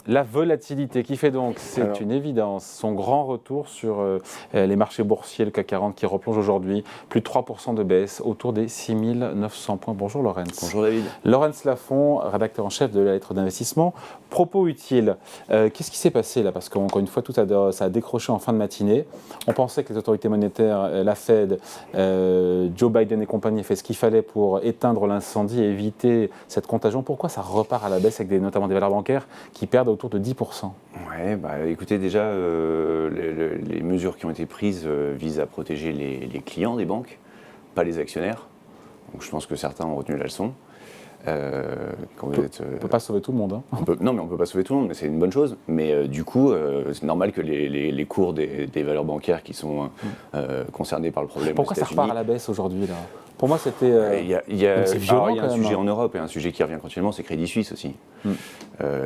La volatilité qui fait donc, c'est une évidence, son grand retour sur les marchés boursiers, le CAC 40 qui replonge aujourd'hui, plus de 3% de baisse, autour des 6900 points. Bonjour Laurence. Bonjour David. Laurence Lafont, rédacteur en chef de la lettre d'investissement. Propos utile, qu'est-ce qui s'est passé là? Parce qu'encore une fois, ça a décroché en fin de matinée. On pensait que les autorités monétaires, la Fed, Joe Biden et compagnie, fait ce qu'il fallait pour éteindre l'incendie et éviter cette contagion. Pourquoi ça repart à la baisse avec notamment des valeurs bancaires qui perdent autour de 10%? Ouais, écoutez, déjà, les mesures qui ont été prises visent à protéger les clients des banques, pas les actionnaires. Donc je pense que certains ont retenu la leçon. On ne peut pas sauver tout le monde. Hein. Non, mais on ne peut pas sauver tout le monde, mais c'est une bonne chose. Mais du coup, c'est normal que les cours des valeurs bancaires qui sont concernés par le problème. Pourquoi ça repart à la baisse aujourd'hui là? Pour moi, c'était. Il y a un sujet en Europe et un sujet qui revient continuellement, c'est Crédit Suisse aussi.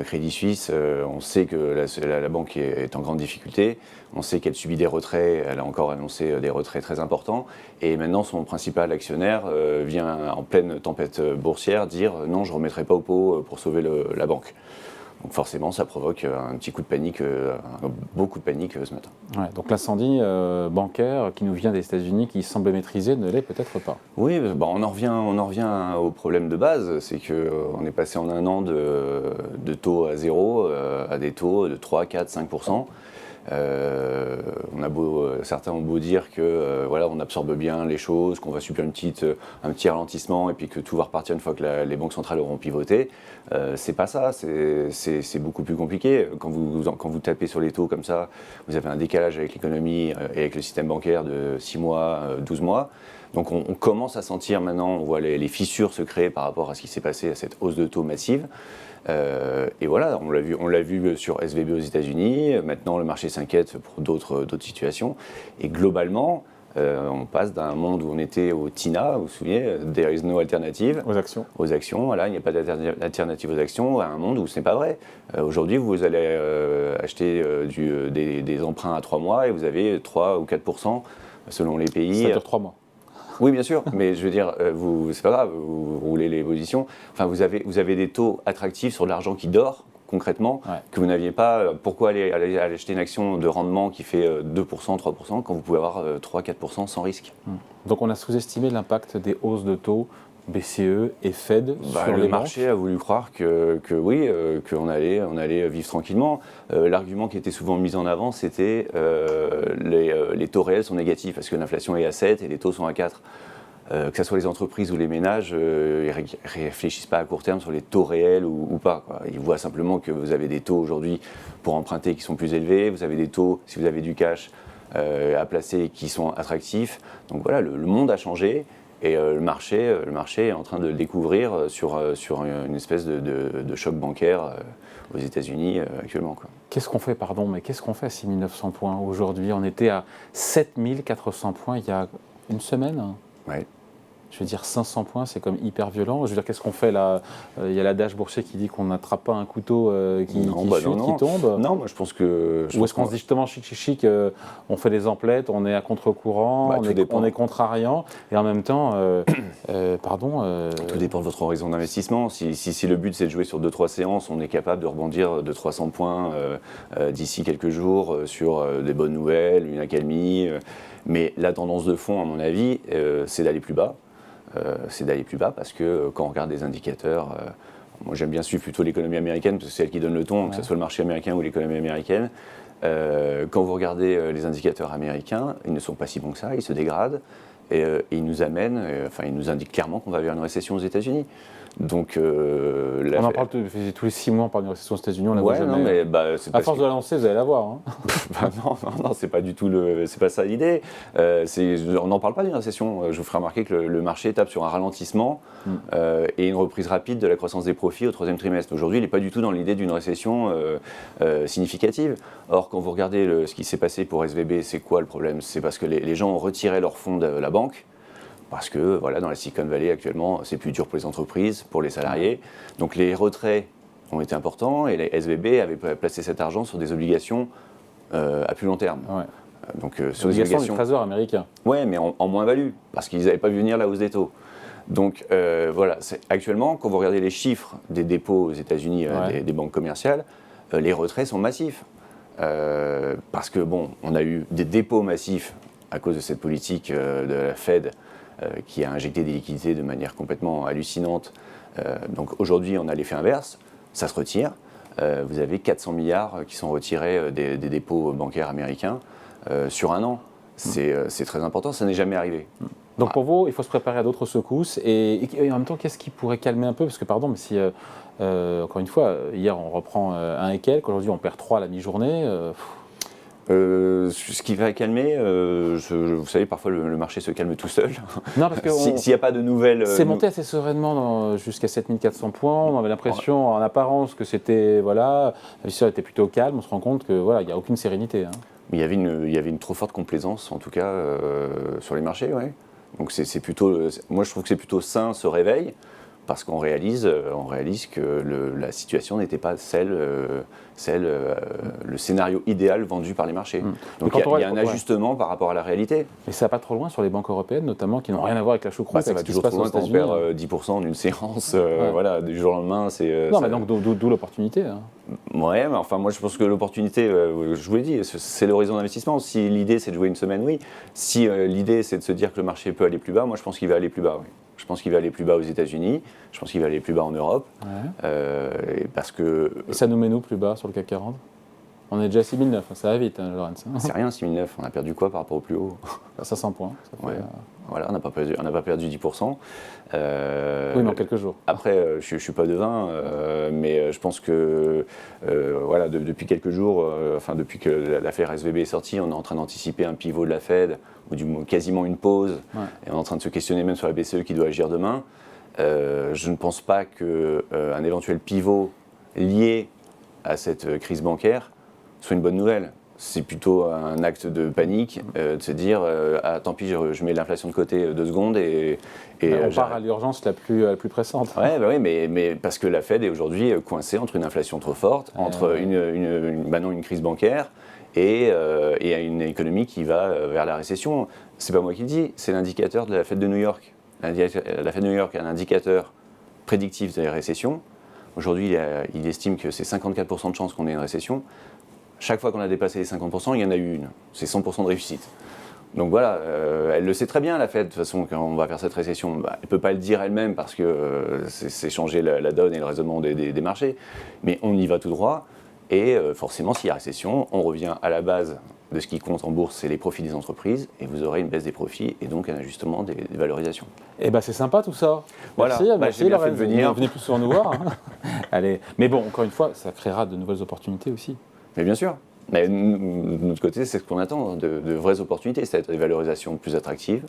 Crédit Suisse, on sait que la banque est en grande difficulté. On sait qu'elle subit des retraits. Elle a encore annoncé des retraits très importants. Et maintenant, son principal actionnaire vient en pleine tempête boursière dire non, je ne remettrai pas au pot pour sauver la banque. Donc forcément, ça provoque un petit coup de panique, beaucoup de panique ce matin. Ouais, donc l'incendie bancaire qui nous vient des États-Unis, qui semble maîtrisé, ne l'est peut-être pas. Oui, on en revient au problème de base, c'est qu'on est passé en un an de taux à zéro à des taux de 3, 4, 5%. Certains ont beau dire que on absorbe bien les choses, qu'on va subir un petit ralentissement et puis que tout va repartir une fois que les banques centrales auront pivoté. C'est pas ça, c'est beaucoup plus compliqué. Quand vous tapez sur les taux comme ça, vous avez un décalage avec l'économie et avec le système bancaire de 6 mois, 12 mois. Donc on commence à sentir maintenant, on voit les fissures se créer par rapport à ce qui s'est passé, à cette hausse de taux massive. Et voilà, on l'a vu sur SVB aux États-Unis. Maintenant, le marché s'inquiète pour d'autres situations. Et globalement, on passe d'un monde où on était au TINA, vous vous souvenez, there is no alternative. Aux actions, voilà, il n'y a pas d'alternative aux actions, à un monde où ce n'est pas vrai. Aujourd'hui, vous allez acheter des emprunts à 3 mois et vous avez 3 ou 4% selon les pays. Ça dure 3 mois. Oui, bien sûr, mais je veux dire, c'est pas grave, vous roulez les positions. Enfin, vous avez des taux attractifs sur de l'argent qui dort, concrètement, que vous n'aviez pas. Pourquoi aller acheter une action de rendement qui fait 2%, 3% quand vous pouvez avoir 3, 4% sans risque? Donc on a sous-estimé l'impact des hausses de taux BCE et Fed sur les le marché a voulu croire qu'on allait vivre tranquillement. L'argument qui était souvent mis en avant, c'était les taux réels sont négatifs parce que l'inflation est à 7 et les taux sont à 4. Que ce soit les entreprises ou les ménages, ils ne réfléchissent pas à court terme sur les taux réels ou pas, quoi. Ils voient simplement que vous avez des taux aujourd'hui pour emprunter qui sont plus élevés, vous avez des taux, si vous avez du cash à placer, qui sont attractifs. Donc voilà, le monde a changé. Et le marché est en train de le découvrir sur une espèce de choc bancaire aux États-Unis actuellement, quoi. Qu'est-ce qu'on fait à 6900 points aujourd'hui? On était à 7400 points il y a une semaine. Ouais. Je veux dire, 500 points, c'est comme hyper violent. Je veux dire, qu'est-ce qu'on fait là? Il y a l'adage boursier qui dit qu'on n'attrape pas un couteau qui tombe. Non, moi je pense que... Ou est-ce qu'on se dit justement chic, on fait des emplettes, on est à contre-courant, on est contrariant, et en même temps, Tout dépend de votre horizon d'investissement. Si le but c'est de jouer sur 2-3 séances, on est capable de rebondir de 300 points d'ici quelques jours sur des bonnes nouvelles, une accalmie. Mais la tendance de fond, à mon avis, c'est d'aller plus bas. Parce que quand on regarde des indicateurs, moi j'aime bien suivre plutôt l'économie américaine parce que c'est elle qui donne le ton, que ce soit le marché américain ou l'économie américaine. Quand vous regardez les indicateurs américains, ils ne sont pas si bons que ça, ils se dégradent et ils nous indiquent clairement qu'on va vers une récession aux États-Unis. Donc, on en parle tous les 6 mois, on parle d'une récession aux États-Unis, on la voit jamais. Non, mais, à force de la lancer, vous allez la voir. Hein. Non, c'est pas du tout c'est pas ça l'idée. On n'en parle pas d'une récession. Je vous ferai remarquer que le marché tape sur un ralentissement et une reprise rapide de la croissance des profits au 3e trimestre. Aujourd'hui, il n'est pas du tout dans l'idée d'une récession significative. Or, quand vous regardez ce qui s'est passé pour SVB, c'est quoi le problème? C'est parce que les gens ont retiré leurs fonds de la banque. Parce que dans la Silicon Valley actuellement, c'est plus dur pour les entreprises, pour les salariés. Donc les retraits ont été importants et les SVB avaient placé cet argent sur des obligations à plus long terme. Ouais. Donc sur des obligations du Trésor américain. Ouais, mais en moins-value, parce qu'ils n'avaient pas vu venir la hausse des taux. Donc actuellement, quand vous regardez les chiffres des dépôts aux États-Unis des banques commerciales, les retraits sont massifs. Parce que, bon, on a eu des dépôts massifs à cause de cette politique de la Fed qui a injecté des liquidités de manière complètement hallucinante. Donc aujourd'hui, on a l'effet inverse, ça se retire. Vous avez 400 milliards qui sont retirés des dépôts bancaires américains sur un an. C'est très important, ça n'est jamais arrivé. Donc pour vous, il faut se préparer à d'autres secousses. Et en même temps, qu'est-ce qui pourrait calmer un peu? Parce que, pardon, mais si, encore une fois, hier on reprend un et quelques, aujourd'hui on perd 3 à la mi-journée. Ce qui va calmer, vous savez, parfois le marché se calme tout seul. Non, parce que s'il n'y a pas de nouvelles... c'est monté assez sereinement jusqu'à 7400 points. On avait l'impression, en apparence, que c'était, voilà, la vie était plutôt calme. On se rend compte que, voilà, il n'y a aucune sérénité. Il y avait une trop forte complaisance, en tout cas, sur les marchés, ouais. Donc c'est plutôt, moi je trouve que c'est plutôt sain ce réveil, parce qu'on réalise que la situation n'était pas le scénario idéal vendu par les marchés. Donc il y a un ajustement par rapport à la réalité. Mais ça va pas trop loin sur les banques européennes, notamment, qui n'ont rien à voir avec la choucroute. Ça va toujours trop loin quand on perd 10% en une séance, voilà, du jour au lendemain. Non, mais donc d'où l'opportunité. Ouais, mais enfin, moi je pense que l'opportunité, je vous l'ai dit, c'est l'horizon d'investissement. Si l'idée c'est de jouer une semaine, oui. Si l'idée c'est de se dire que le marché peut aller plus bas, moi je pense qu'il va aller plus bas, oui. Je pense qu'il va aller plus bas aux États-Unis, je pense qu'il va aller plus bas en Europe. Parce que... Et ça nous met nous plus bas sur le CAC 40 ? On est déjà à 6009, ça va vite, Laurence. C'est rien, 6009, on a perdu quoi par rapport au plus haut ? 500 points. Ça fait, Voilà, on n'a pas perdu 10%. Oui, mais en quelques jours. Après, je ne suis pas devin, mais je pense que voilà, depuis quelques jours, depuis que l'affaire SVB est sortie, on est en train d'anticiper un pivot de la Fed, ou du moins quasiment une pause, et on est en train de se questionner même sur la BCE qui doit agir demain. Je ne pense pas qu'un éventuel pivot lié à cette crise bancaire soit une bonne nouvelle. C'est plutôt un acte de panique de se dire ah, tant pis, je mets l'inflation de côté 2 secondes et on part à l'urgence la plus pressante. Oui, mais parce que la Fed est aujourd'hui coincée entre une inflation trop forte, entre maintenant une crise bancaire et une économie qui va vers la récession. C'est pas moi qui le dis, c'est l'indicateur de la Fed de New York. La Fed de New York a un indicateur prédictif de la récession. Aujourd'hui, il estime que c'est 54% de chances qu'on ait une récession. Chaque fois qu'on a dépassé les 50%, il y en a eu une. C'est 100% de réussite. Donc voilà, elle le sait très bien, la Fed, de toute façon, quand on va faire cette récession. Elle ne peut pas le dire elle-même parce que c'est changer la donne et le raisonnement des marchés. Mais on y va tout droit. Et forcément, s'il y a récession, on revient à la base de ce qui compte en bourse, c'est les profits des entreprises. Et vous aurez une baisse des profits et donc un ajustement des valorisations. Eh bien, c'est sympa tout ça. Voilà, merci Laurent, de venir. Venez plus souvent nous voir. Allez. Mais bon, encore une fois, ça créera de nouvelles opportunités aussi. Mais bien sûr. Mais de notre côté, c'est ce qu'on attend, de vraies opportunités, c'est-à-dire des valorisations plus attractives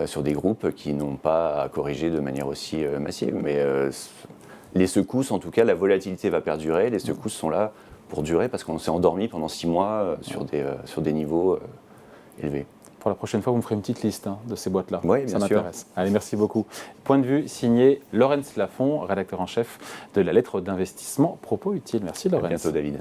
sur des groupes qui n'ont pas à corriger de manière aussi massive. Mais les secousses, en tout cas, la volatilité va perdurer. Les secousses sont là pour durer parce qu'on s'est endormi pendant 6 mois sur des niveaux élevés. Pour la prochaine fois, vous me ferez une petite liste de ces boîtes-là. Oui, ça bien sûr. m'intéresse. Allez, merci beaucoup. Point de vue signé Laurence Lafont, rédacteur en chef de la lettre d'investissement Propos Utile. Merci Laurence. À bientôt David.